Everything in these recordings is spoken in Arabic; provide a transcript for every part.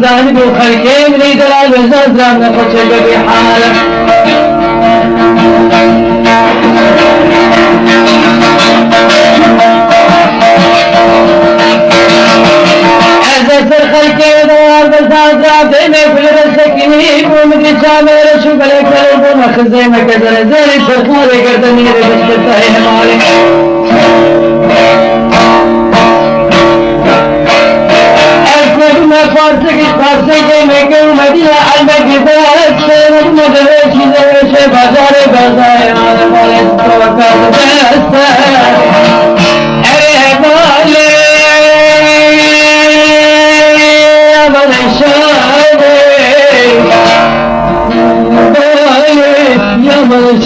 ذلك خلقين لي دلال وزازرام نخش بحالة أزسر خلقين دلال وزازرام ديمي كل رسكيني ومدري شامل شو بلك للبو مخزي مكزر زيري شرخاري قردني ربشتتا هنمالي فارسی کے میکے مدینہ المدینہ سے مدرسے سے بازار بازار والے توکل دست ارے والے ابن شاد والے یا من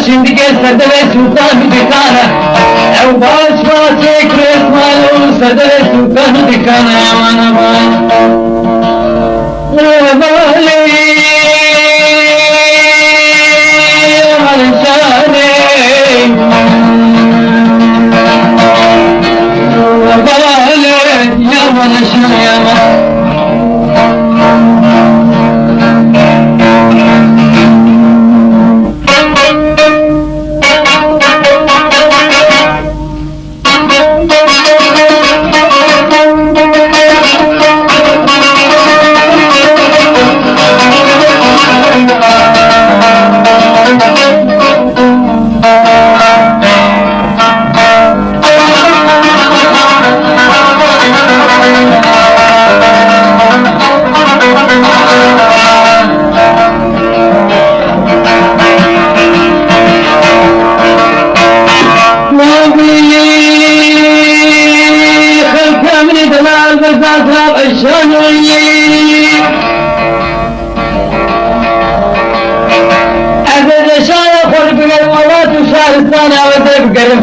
شندگی صدر سلطان دکانه او باش باشه کریس مالو صدر سلطان دکانه امان امان والی امان شانه والی امان شانه امان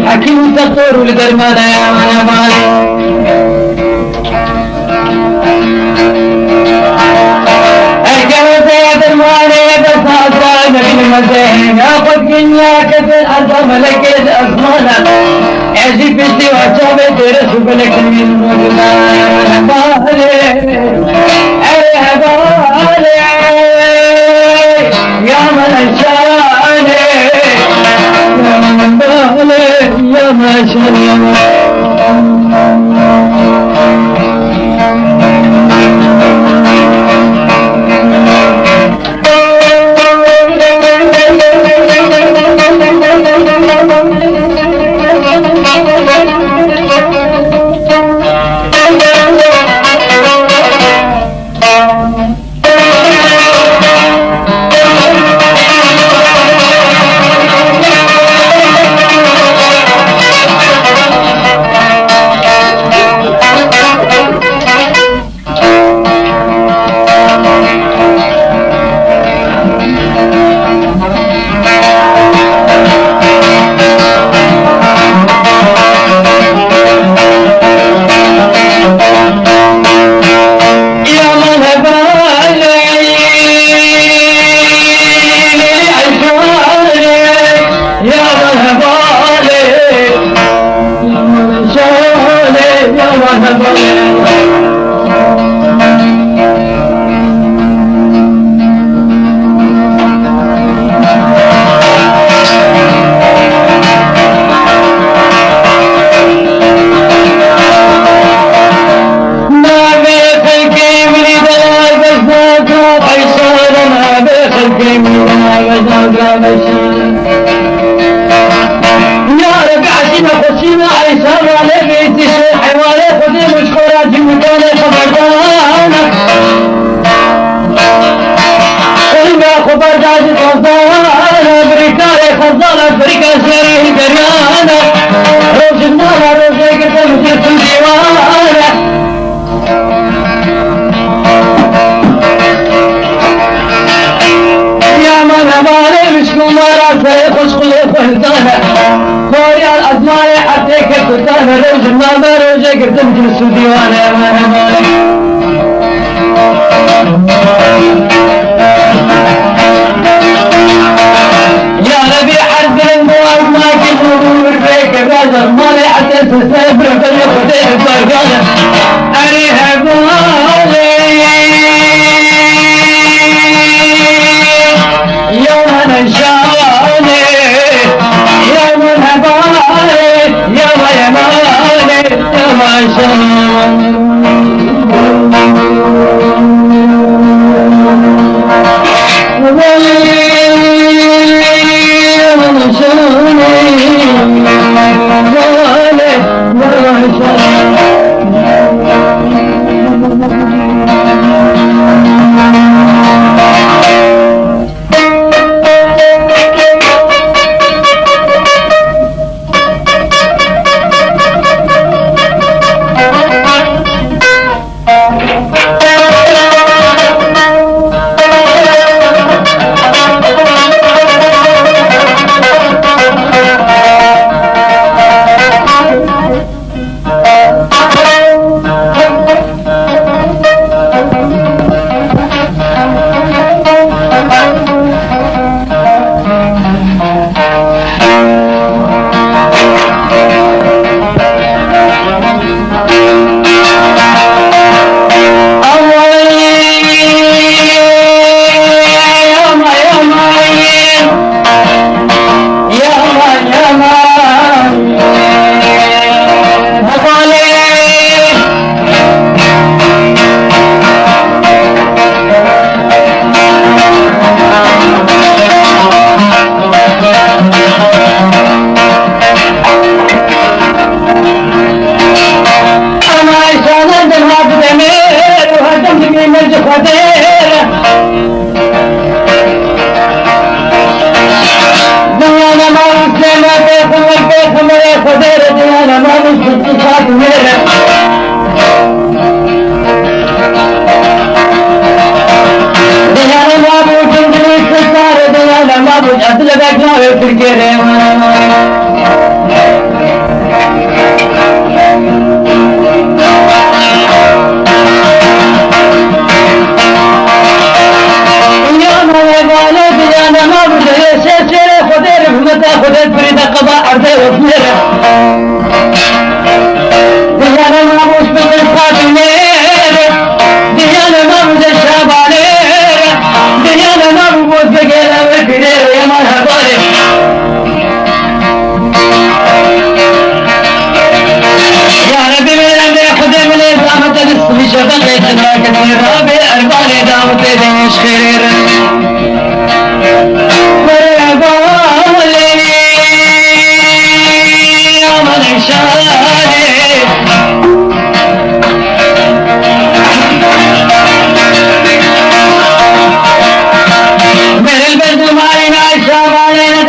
حكيم تطور لدرمانا يا مانا مالي الجوز يا درماني بساطة نبي المزين ياخد كنيا كثير أرض ملكة أزمانا عزي بسي وعجابي ترسو بلك من موجودا يا مانا مالي يا بالي يا مانا شاني يا ما شاء الله मेरे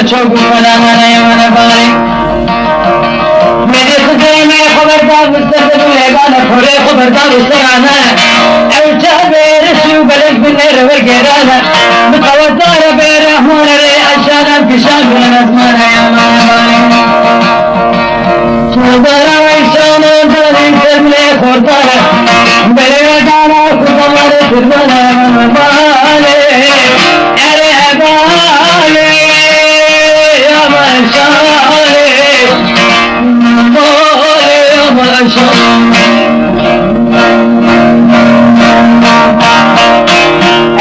چوک فلانا یمن باری میری خدای میں خبردار مستقبل لگانا پورے خبردار استرانا او جابر شو بلک بنر وگرانا مخوضار برحمون ری اشانا بشان بلن ازمانا یمن باری شودارا ویشانا بلن کرملی خوردارا بلی دانا خودمار سروانا یمن باری اری اگالی یمن شاری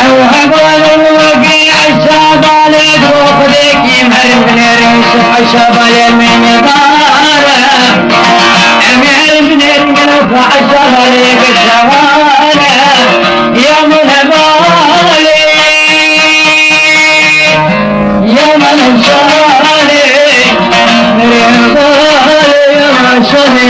او هقول الوقي عشاب عليك وخذيك يمهر من ريش عشاب عليك من داره امهر من ريش عشاب عليك الشوارع يا من بالي يا من شاري يا من شاري